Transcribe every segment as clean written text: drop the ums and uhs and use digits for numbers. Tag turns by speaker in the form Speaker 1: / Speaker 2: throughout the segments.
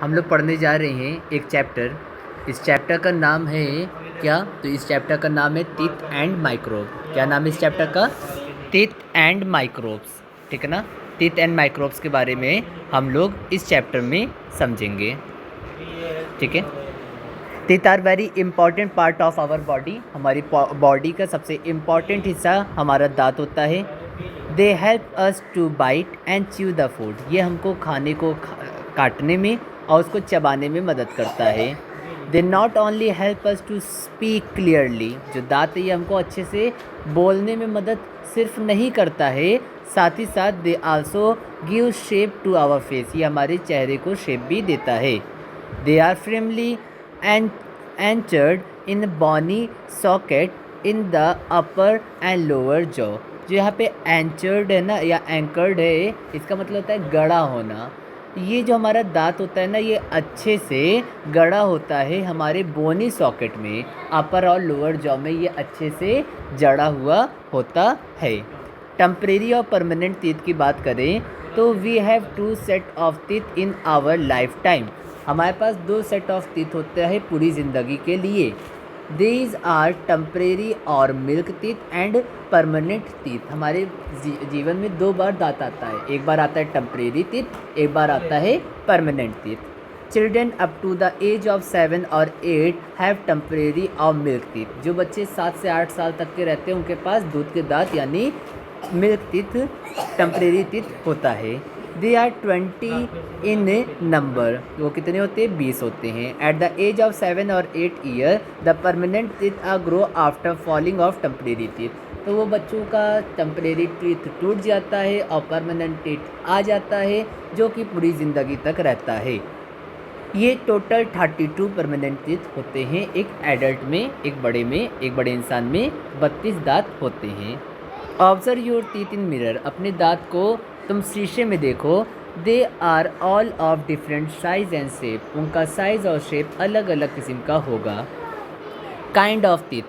Speaker 1: हम लोग पढ़ने जा रहे हैं एक चैप्टर। इस चैप्टर का नाम है क्या? तो इस चैप्टर का नाम है टीथ एंड माइक्रोब। क्या नाम है इस चैप्टर का? Teeth and microbes. ठीक है ना? टीथ एंड माइक्रोब्स के बारे में हम लोग इस चैप्टर में समझेंगे। ठीक है। Teeth are very important part of our body. हमारी बॉडी का सबसे इम्पॉर्टेंट हिस्सा हमारा दांत होता है। They help us to bite and chew the food. ये हमको खाने को काटने में और उसको चबाने में मदद करता है। They not only help us to speak clearly. जो दांत है ये हमको अच्छे से बोलने में मदद सिर्फ नहीं करता है, साथ ही साथ they also give shape to our face. ये हमारे चेहरे को शेप भी देता है। They are firmly anchored in bony socket in the upper and lower jaw। जो यहाँ पे एंचर्ड है ना या एंकर्ड है, इसका मतलब होता है गड़ा होना। ये जो हमारा दांत होता है ना, ये अच्छे से गड़ा होता है हमारे बोनी सॉकेट में, अपर और लोअर जॉ में ये अच्छे से जड़ा हुआ होता है। टेम्परेरी और परमानेंट टीथ की बात करें तो we have 2 set of teeth in our life time. हमारे पास 2 सेट ऑफ टीथ होते हैं पूरी ज़िंदगी के लिए। दीज आर टेम्परेरी और milk teeth and permanent teeth. हमारे जीवन में 2 बार दांत आता है। एक बार आता है टेम्परेरी टीथ, एक बार आता है permanent teeth. Children up to the age of 7 और 8 हैव टेम्परेरी और मिल्क टीथ। जो बच्चे 7 से 8 साल तक के रहते हैं उनके पास दूध के दांत यानी मिल्क टीथ, टेम्परेरी टीथ होता है। They are 20 in number. वो कितने होते हैं? 20 होते हैं। एट द एज ऑफ 7 और 8 year the permanent teeth are grow after falling off temporary teeth. तो वो बच्चों का टेम्परेरी टीथ टूट जाता है और परमानेंट टीथ आ जाता है, जो कि पूरी ज़िंदगी तक रहता है। ये टोटल 32 परमानेंट टीथ होते हैं एक एडल्ट में। एक बड़े इंसान में 32 दांत होते हैं। Observe your teeth in mirror. अपने दांत को तुम शीशे में देखो। They are all of different size and shape. उनका साइज़ और शेप अलग अलग किस्म का होगा। काइंड ऑफ टीथ,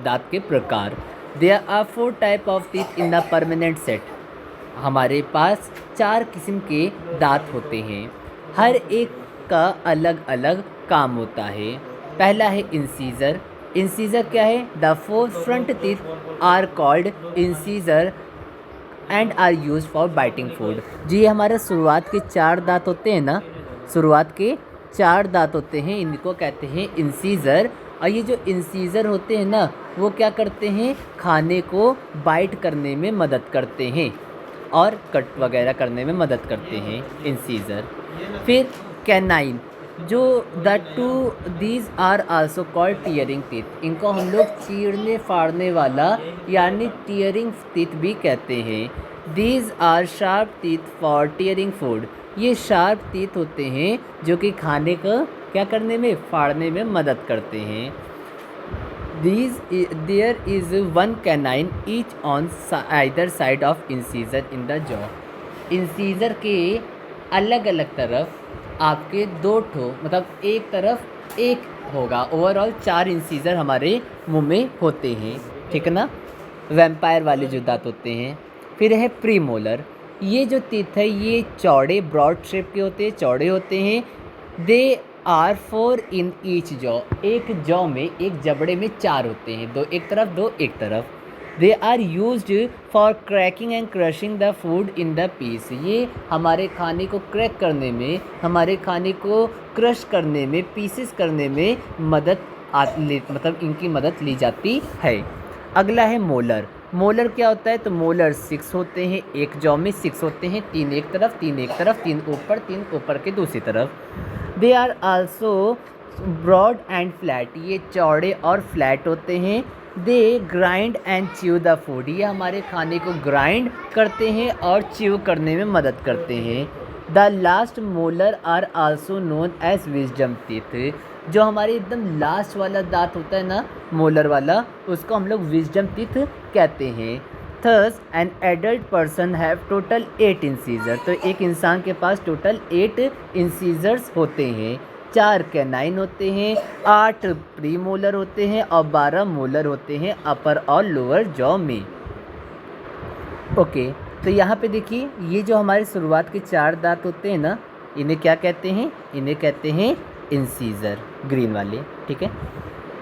Speaker 1: दांत के प्रकार। There are 4 type of teeth in the permanent set. हमारे पास 4 किस्म के दांत होते हैं। हर एक का अलग अलग काम होता है। पहला है इंसीजर। इंसीजर क्या है? The 4 front teeth are called incisor and are use for biting food. जी, ये हमारे शुरुआत के 4 दांत होते हैं ना, शुरुआत के 4 दांत होते हैं, इनको कहते हैं इंसीजर। और ये जो इंसीजर होते हैं ना, वो क्या करते हैं? खाने को बाइट करने में मदद करते हैं और कट वगैरह करने में मदद करते हैं इंसीजर। फिर कैनाइन, जो the 2 these are also called tearing teeth. इनको हम लोग चीरने फाड़ने वाला यानी टीयरिंग टीथ भी कहते हैं। These are sharp teeth for tearing food. ये शार्प टीथ होते हैं जो कि खाने का क्या करने में? फाड़ने में मदद करते हैं। There is 1 canine each on either side of incisor in the jaw. Incisor के अलग अलग तरफ आपके 2 ठो, मतलब एक तरफ एक होगा। ओवरऑल 4 इंसीजर हमारे मुंह में होते हैं। ठीक है ना? वैम्पायर वाले जो दांत होते हैं। फिर है प्रीमोलर। ये जो टीथ है ये चौड़े ब्रॉड शेप के होते हैं, चौड़े होते हैं। They are 4 in each jaw. एक जॉ में, एक जबड़े में 4 होते हैं, 2 एक तरफ 2 एक तरफ। They are used for cracking and crushing the food in the piece. ये हमारे खाने को क्रैक करने में, हमारे खाने को क्रश करने में, पीसेस करने में मतलब इनकी मदद ली जाती है। अगला है मोलर। मोलर क्या होता है? तो मोलर 6 होते हैं, एक जॉ में 6 होते हैं, 3 एक तरफ 3 एक तरफ, 3 ऊपर के दूसरी तरफ। They are also broad and flat. ये चौड़े और फ्लैट होते हैं। They grind and chew the food. ये हमारे खाने को ग्राइंड करते हैं और च्यू करने में मदद करते हैं। The last molar are also known as wisdom teeth. जो हमारे एकदम लास्ट वाला दांत होता है ना, मोलर वाला, उसको हम लोग विजडम टीथ कहते हैं। Thus an adult person have total 8 incisor. तो एक इंसान के पास टोटल 8 इंसीजर्स होते हैं। 4 कैनाइन होते हैं, 8 प्री मोलर होते हैं और 12 मोलर होते हैं अपर और लोअर जॉ में। ओके, तो यहाँ पे देखिए, ये जो हमारे शुरुआत के 4 दांत होते हैं ना, इन्हें क्या कहते हैं? इन्हें कहते हैं इंसीजर, ग्रीन वाले, ठीक है।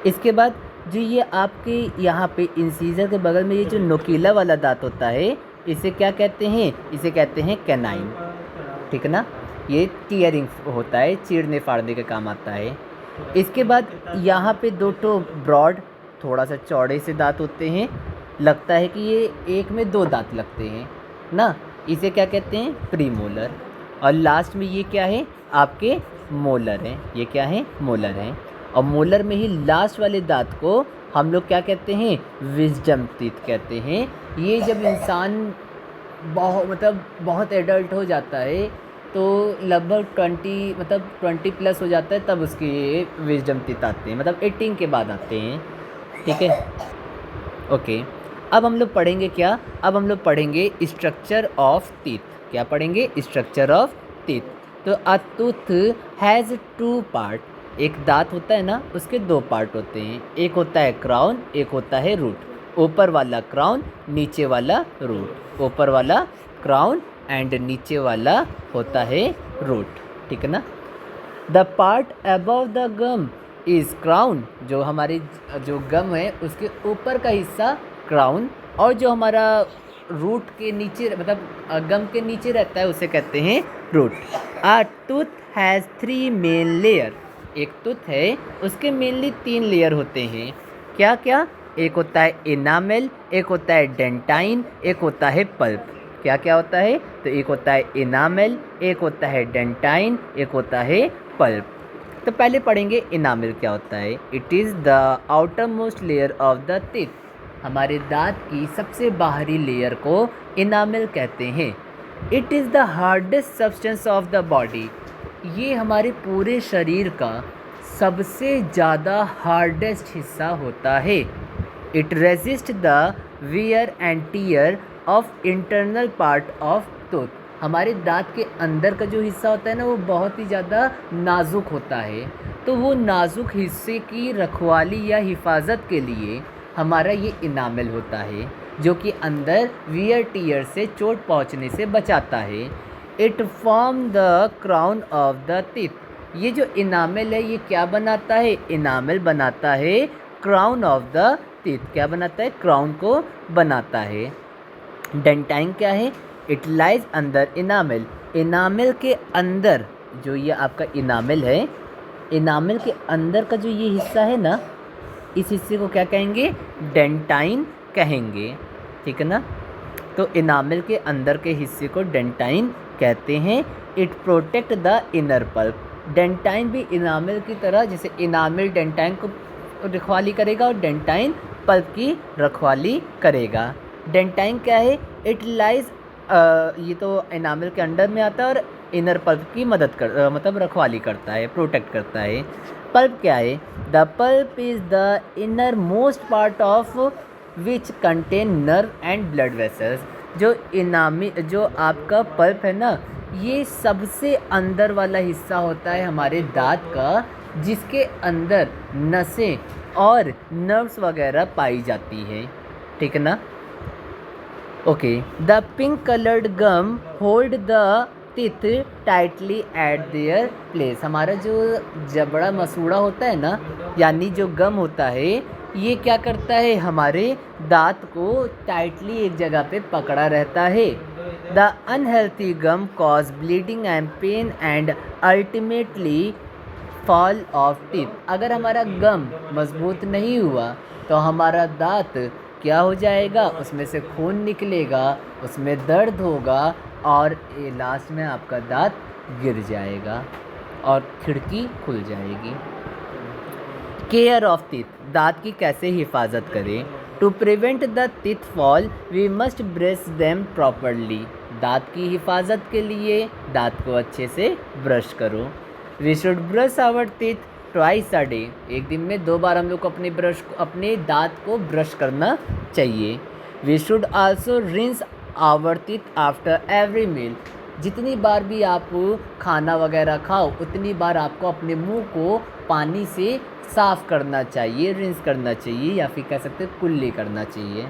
Speaker 1: इसके बाद जो ये आपके यहाँ पे इंसीजर के बगल में ये जो नोकीला वाला दांत होता है, इसे क्या कहते हैं? इसे कहते हैं कैनाइन, ठीक है ना। ये टीयरिंग होता है, चीरने फाड़ने के काम आता है। इसके बाद यहाँ पे दो तो ब्रॉड, थोड़ा सा चौड़े से दांत होते हैं, लगता है कि ये एक में दो दांत लगते हैं ना, इसे क्या कहते हैं? प्रीमोलर। और लास्ट में ये क्या है? आपके मोलर हैं। ये क्या है? मोलर हैं। और मोलर में ही लास्ट वाले दांत को हम लोग क्या कहते हैं? विजडम टीथ कहते हैं। ये जब इंसान बहुत एडल्ट हो जाता है तो लगभग 20 प्लस हो जाता है, तब उसके ये विजडम टीथ आते हैं, मतलब 18 के बाद आते हैं, ठीक है। ओके, अब हम लोग पढ़ेंगे क्या? अब हम लोग पढ़ेंगे स्ट्रक्चर ऑफ टीथ। क्या पढ़ेंगे? Structure of teeth. तो अ टूथ हैज़ 2 पार्ट। एक दांत होता है ना, उसके 2 पार्ट होते हैं। एक होता है क्राउन, एक होता है रूट। ऊपर वाला क्राउन, नीचे वाला रूट। ऊपर वाला क्राउन एंड नीचे वाला होता है रूट, ठीक है ना। The part above the gum is crown. जो हमारी जो गम है उसके ऊपर का हिस्सा क्राउन, और जो हमारा रूट के नीचे गम के नीचे रहता है उसे कहते हैं root. A tooth has 3 main layer. एक टूथ है, उसके मेनली 3 लेयर होते हैं। क्या क्या? एक होता है इनामेल, एक होता है डेंटाइन, एक होता है पल्प। क्या क्या होता है? तो एक होता है इनामेल, एक होता है डेंटाइन, एक होता है पल्प। तो पहले पढ़ेंगे इनामेल क्या होता है। It is the outer most layer of the teeth. हमारे दांत की सबसे बाहरी लेयर को इनामेल कहते हैं। It is the hardest substance of the body. ये हमारे पूरे शरीर का सबसे ज़्यादा हार्डेस्ट हिस्सा होता है। It resist the wear and tear of internal part of tooth. हमारे दांत के अंदर का जो हिस्सा होता है ना, वो बहुत ही ज़्यादा नाजुक होता है। तो वो नाजुक हिस्से की रखवाली या हिफाजत के लिए हमारा ये इनामेल होता है, जो कि अंदर वियर टीयर से चोट पहुंचने से बचाता है। It form the crown of the teeth. ये जो इनामेल है ये क्या बनाता है? इनामेल बनाता है क्राउन ऑफ द टीथ। क्या बनाता है? क्राउन को बनाता है। डेंटाइन क्या है? इट लाइज अंदर इनामेल। इनामेल के अंदर जो ये आपका इनामेल है, इनामेल के अंदर का जो ये हिस्सा है ना, इस हिस्से को क्या कहेंगे? डेंटाइन कहेंगे, ठीक है ना। तो इनामेल के अंदर के हिस्से को डेंटाइन कहते हैं। It protect the inner pulp. Dentine भी इनामेल की तरह, जैसे इनामेल डेंटाइन को रखवाली करेगा और डेंटाइन पल्प की रखवाली करेगा। डेंटाइन क्या है? इट लाइज, ये तो इनामेल के अंडर में आता है और इनर पल्प की रखवाली करता है, प्रोटेक्ट करता है। पल्प क्या है? The pulp is the inner most part of which contain nerve and blood vessels. जो आपका पल्प है ना, ये सबसे अंदर वाला हिस्सा होता है हमारे दांत का, जिसके अंदर नसें और नर्व्स वगैरह पाई जाती है, ठीक है ना। Okay, the pink coloured gum hold the teeth tightly at their place. हमारा जो जबड़ा मसूड़ा होता है ना, यानी जो गम होता है, ये क्या करता है? हमारे दांत को टाइटली एक जगह पे पकड़ा रहता है। The unhealthy gum cause bleeding and pain and ultimately fall of teeth. अगर हमारा गम मजबूत नहीं हुआ तो हमारा दांत क्या हो जाएगा? उसमें से खून निकलेगा, उसमें दर्द होगा और ये लास्ट में आपका दांत गिर जाएगा और खिड़की खुल जाएगी। Care of teeth. दांत की कैसे हिफाजत करें? To prevent the teeth fall we must brush them properly. दांत की हिफाजत के लिए दांत को अच्छे से ब्रश करो। We should brush our teeth twice a day. एक दिन में 2 बार हम लोग को अपने दांत को ब्रश करना चाहिए। We should also rinse our teeth after every meal. जितनी बार भी आप खाना वगैरह खाओ, उतनी बार आपको अपने मुंह को पानी से साफ़ करना चाहिए, रिंस करना चाहिए, या फिर कह सकते हैं कुल्ली करना चाहिए।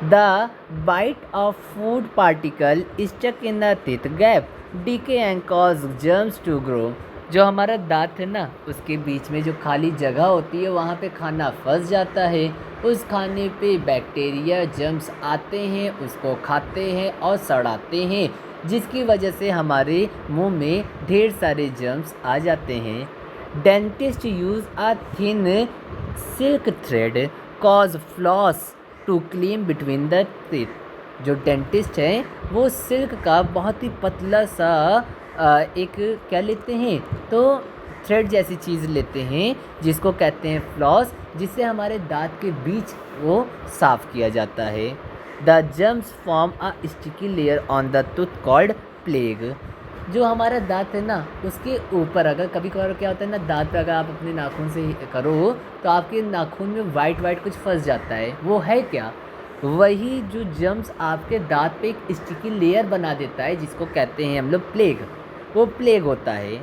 Speaker 1: The bite of food particle stuck in the teeth gap decay and cause germs to grow. जो हमारा दांत है ना, उसके बीच में जो खाली जगह होती है वहाँ पे खाना फंस जाता है। उस खाने पे बैक्टीरिया जर्म्स आते हैं, उसको खाते हैं और सड़ाते हैं, जिसकी वजह से हमारे मुंह में ढेर सारे जर्म्स आ जाते हैं। Dentist use a thin silk thread cause floss to clean between the teeth. जो डेंटिस्ट है वो सिल्क का बहुत ही पतला सा एक क्या लेते हैं, तो थ्रेड जैसी चीज़ लेते हैं जिसको कहते हैं फ्लॉस, जिससे हमारे दांत के बीच वो साफ़ किया जाता है। The germs form a sticky layer on the tooth called plague. जो हमारा दांत है ना, उसके ऊपर अगर कभी कभार क्या होता है ना, दांत पे अगर आप अपने नाखून से करो तो आपके नाखून में वाइट वाइट कुछ फंस जाता है। वो है क्या? वही जो जर्म्स आपके दांत पे एक स्टिकी लेयर बना देता है, जिसको कहते हैं हम लोग प्लेग। वो प्लेग होता है।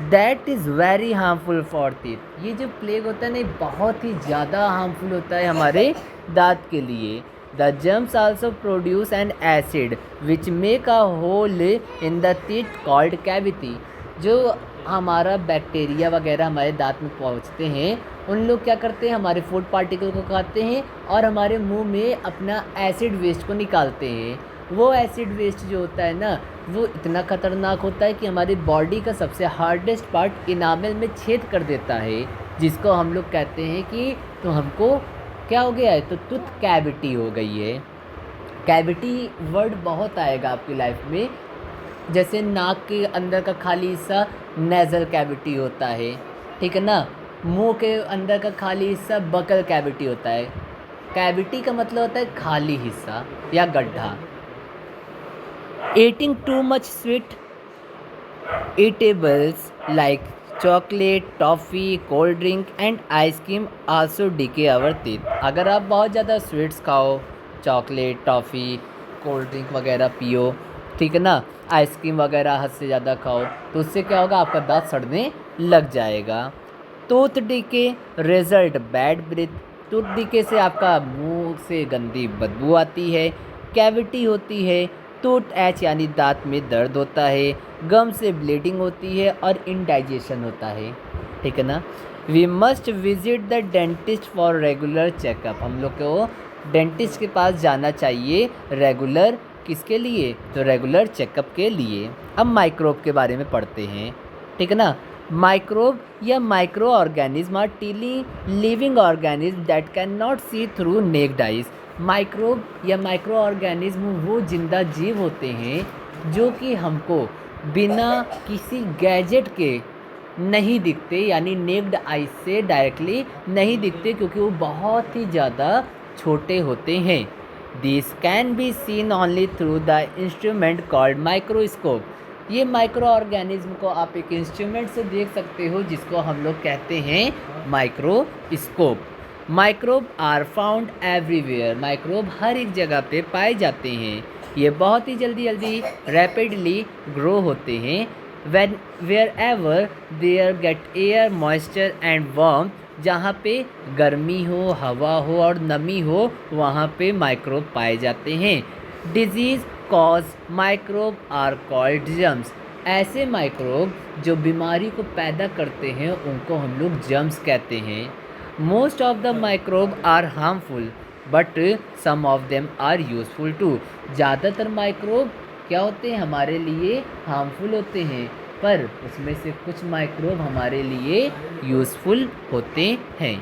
Speaker 1: That is very harmful for teeth. ये जो प्लेग होता है ना, बहुत ही ज़्यादा हार्मफुल होता है हमारे दांत के लिए। The germs also produce an acid which make a hole in the teeth called cavity. जो हमारा बैक्टीरिया वगैरह हमारे दांत में पहुंचते हैं, उन लोग क्या करते हैं, हमारे फूड पार्टिकल को खाते हैं और हमारे मुंह में अपना एसिड वेस्ट को निकालते हैं। वो एसिड वेस्ट जो होता है ना, वो इतना ख़तरनाक होता है कि हमारी बॉडी का सबसे हार्डेस्ट पार्ट इनामल में छेद कर देता है, जिसको हम लोग कहते हैं कि तो हमको क्या हो गया है, तो टूथ कैविटी हो गई है। कैविटी वर्ड बहुत आएगा आपकी लाइफ में। जैसे नाक के अंदर का खाली हिस्सा नेज़ल कैविटी होता है, ठीक है ना। मुंह के अंदर का खाली हिस्सा बकल कैविटी होता है। कैविटी का मतलब होता है खाली हिस्सा या गड्ढा। Eating too much sweet eatables like chocolate, toffee, cold drink and ice cream also decay our teeth. अगर आप बहुत ज़्यादा स्वीट्स खाओ, चॉकलेट, टॉफ़ी, कोल्ड ड्रिंक वगैरह पियो, ठीक है ना, आइसक्रीम वगैरह हद से ज़्यादा खाओ, तो उससे क्या होगा, आपका दांत सड़ने लग जाएगा। Tooth decay result bad breath. Tooth decay से आपका मुंह से गंदी बदबू आती है। कैविटी होती है। टूथ एच यानी दांत में दर्द होता है। गम से ब्लीडिंग होती है और इनडाइजेशन होता है, ठीक है ना। We must visit the dentist for regular checkup. हम लोग को डेंटिस्ट के पास जाना चाहिए रेगुलर, किसके लिए, तो रेगुलर चेकअप के लिए। अब माइक्रोब के बारे में पढ़ते हैं, ठीक है ना। माइक्रोब या micro organism are tiny living organism that can not see through naked eyes. Microbe या माइक्रो ऑर्गेनिज्म वो जिंदा जीव होते हैं जो कि हमको बिना किसी गैजेट के नहीं दिखते, यानी नेक्ड आइज से डायरेक्टली नहीं दिखते, क्योंकि वो बहुत ही ज़्यादा छोटे होते हैं। This can be seen only through the instrument called microscope. ये माइक्रो ऑर्गेनिज्म को आप एक इंस्ट्रूमेंट से देख सकते हो, जिसको हम लोग कहते हैं microscope. Microbe are found everywhere. Microbe हर एक जगह पे पाए जाते हैं। ये बहुत ही जल्दी रैपिडली ग्रो होते हैं। When wherever there get air moisture and warm, जहाँ पे गर्मी हो, हवा हो और नमी हो, वहाँ पे माइक्रोब पाए जाते हैं। Disease cause microbe are called germs. ऐसे माइक्रोब जो बीमारी को पैदा करते हैं उनको हम लोग जर्म्स कहते हैं। Most of the microbe are harmful but some of them are useful too. ज़्यादातर माइक्रोब क्या होते हैं, हमारे लिए हार्मफुल होते हैं, पर उसमें से कुछ माइक्रोब हमारे लिए यूज़फुल होते हैं।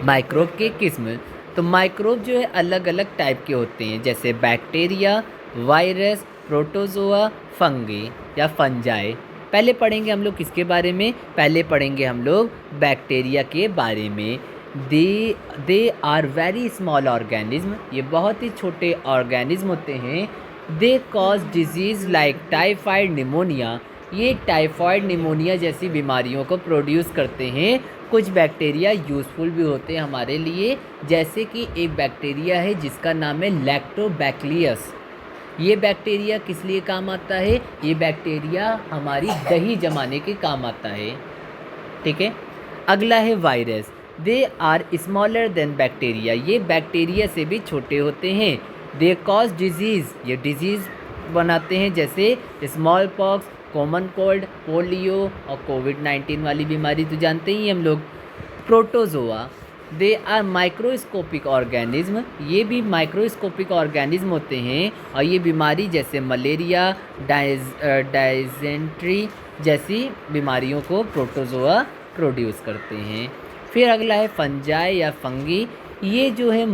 Speaker 1: माइक्रोब के किस्म, तो माइक्रोब जो है अलग अलग टाइप के होते हैं, जैसे बैक्टीरिया, वायरस, प्रोटोजोआ, फंगी या फंजाई। पहले पढ़ेंगे हम लोग किसके बारे में, पहले पढ़ेंगे हम लोग बैक्टीरिया के बारे में। They are very small organism. ये बहुत ही छोटे ऑर्गेनिज्म होते हैं। They cause disease like typhoid, pneumonia. ये टाइफाइड, निमोनिया जैसी बीमारियों को प्रोड्यूस करते हैं। कुछ बैक्टीरिया यूज़फुल भी होते हैं हमारे लिए, जैसे कि एक बैक्टीरिया है जिसका नाम है लैक्टोबैक्लियस। ये बैक्टीरिया किस लिए काम आता है, ये बैक्टीरिया हमारी दही जमाने के काम आता है, ठीक है। अगला है virus. They are smaller than bacteria. ये बैक्टीरिया से भी छोटे होते हैं। They cause disease. ये डिजीज़ बनाते हैं, जैसे smallpox, common cold, polio और कोविड-19 वाली बीमारी तो जानते ही हम लोग। Protozoa, they are microscopic organism, ये भी माइक्रोस्कोपिक ऑर्गेनिज्म होते हैं और ये बीमारी जैसे मलेरिया, डायजेंट्री जैसी बीमारियों को प्रोटोजोआ प्रोड्यूस करते हैं। फिर अगला है फंजाई या फंगी, ये जो है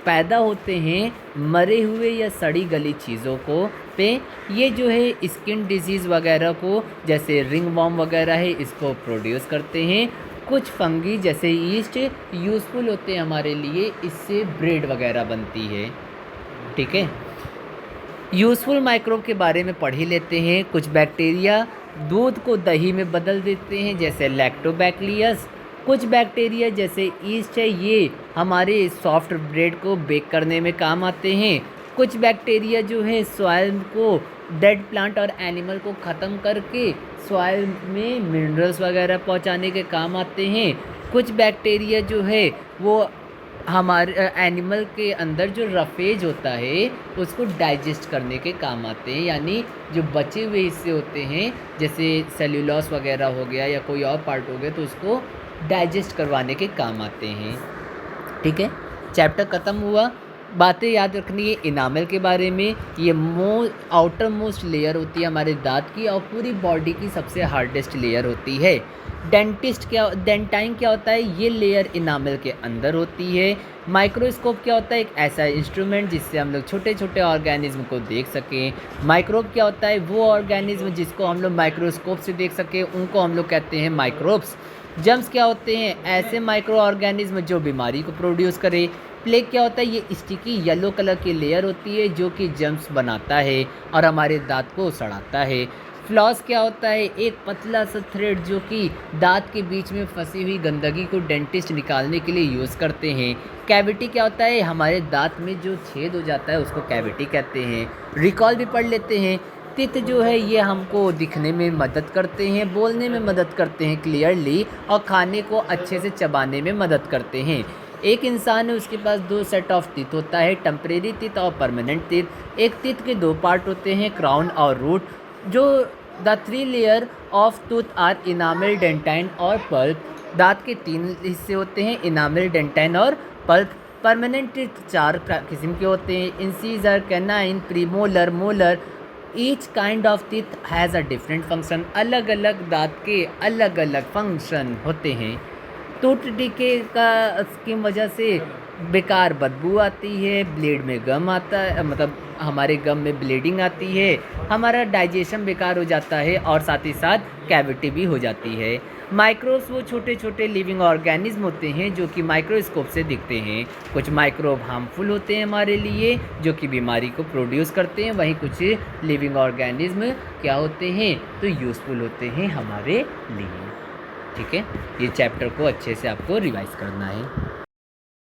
Speaker 1: पैदा होते हैं मरे हुए या सड़ी गली चीज़ों को पे, ये जो है स्किन डिजीज़ वगैरह को जैसे रिंग वॉर्म वगैरह है इसको प्रोड्यूस करते हैं। कुछ फंगी जैसे ईस्ट यूज़फुल होते हैं हमारे लिए, इससे ब्रेड वगैरह बनती है। ठीक है, यूज़फुल माइक्रोब के बारे में पढ़ ही लेते हैं। कुछ बैक्टीरिया दूध को दही में बदल देते हैं जैसे लैक्टोबैक्टीरियस। कुछ बैक्टीरिया जैसे ईस्ट है ये हमारे सॉफ्ट ब्रेड को बेक करने में काम आते हैं। कुछ बैक्टीरिया जो है सॉइल को, डेड प्लांट और एनिमल को ख़त्म करके सॉइल में मिनरल्स वगैरह पहुंचाने के काम आते हैं। कुछ बैक्टीरिया जो है वो हमारे एनिमल के अंदर जो रफेज होता है उसको डाइजेस्ट करने के काम आते हैं, यानी जो बचे हुए हिस्से होते हैं जैसे सेल्यूलोस वगैरह हो गया या कोई और पार्ट हो गया तो उसको डाइजेस्ट करवाने के काम आते हैं। ठीक है, चैप्टर ख़त्म हुआ। बातें याद रखनी है इनामल के बारे में, ये आउटर मोस्ट लेयर होती है हमारे दांत की और पूरी बॉडी की सबसे हार्डेस्ट लेयर होती है। डेंटाइन क्या होता है, ये लेयर इनामल के अंदर होती है। माइक्रोस्कोप क्या होता है, एक ऐसा इंस्ट्रूमेंट जिससे हम लोग छोटे छोटे ऑर्गेनिज्म को देख सकें। माइक्रोब क्या होता है, वो ऑर्गेनिज्म जिसको हम लोग माइक्रोस्कोप से देख सकें, उनको हम लोग कहते हैं माइक्रोब्स। जर्म्स क्या होते हैं, ऐसे माइक्रो ऑर्गेनिज्म जो बीमारी को प्रोड्यूस करे। प्लेग क्या होता है, ये स्टिकी येलो कलर की लेयर होती है जो कि जर्म्स बनाता है और हमारे दांत को सड़ाता है। फ्लॉस क्या होता है, एक पतला सा थ्रेड जो कि दांत के बीच में फंसी हुई गंदगी को डेंटिस्ट निकालने के लिए यूज़ करते हैं। कैविटी क्या होता है, हमारे दांत में जो छेद हो जाता है उसको कैविटी कहते हैं। रिकॉल भी पढ़ लेते हैं। तित जो है ये हमको दिखने में मदद करते हैं, बोलने में मदद करते हैं क्लियरली और खाने को अच्छे से चबाने में मदद करते हैं। एक इंसान है उसके पास 2 सेट ऑफ टीथ होता है, टेम्परेरी टीथ और परमानेंट टीथ। एक टीथ के 2 पार्ट होते हैं, क्राउन और रूट। जो the 3 layer of tooth are enamel, dentine और पल्प। दांत के 3 हिस्से होते हैं, इनामल, डेंटाइन और पल्प। परमानेंट टीथ 4 किस्म के होते हैं, incisor, canine, premolar, molar. Each kind of teeth has a different function, अलग अलग दांत के अलग अलग फंक्शन होते हैं। टूथ डिके की वजह से बेकार बदबू आती है, ब्लेड में गम आता है, मतलब हमारे गम में ब्लीडिंग आती है, हमारा डाइजेशन बेकार हो जाता है और साथ ही साथ कैविटी भी हो जाती है। माइक्रोब्स वो छोटे छोटे लिविंग ऑर्गेनिज्म होते हैं जो कि माइक्रोस्कोप से दिखते हैं। कुछ माइक्रोब हार्मफुल होते हैं हमारे लिए जो कि बीमारी को प्रोड्यूस करते हैं, वहीं कुछ लिविंग ऑर्गेनिज्म क्या होते हैं तो यूज़फुल होते हैं हमारे लिए। ठीक है, ये चैप्टर को अच्छे से आपको रिवाइज करना है।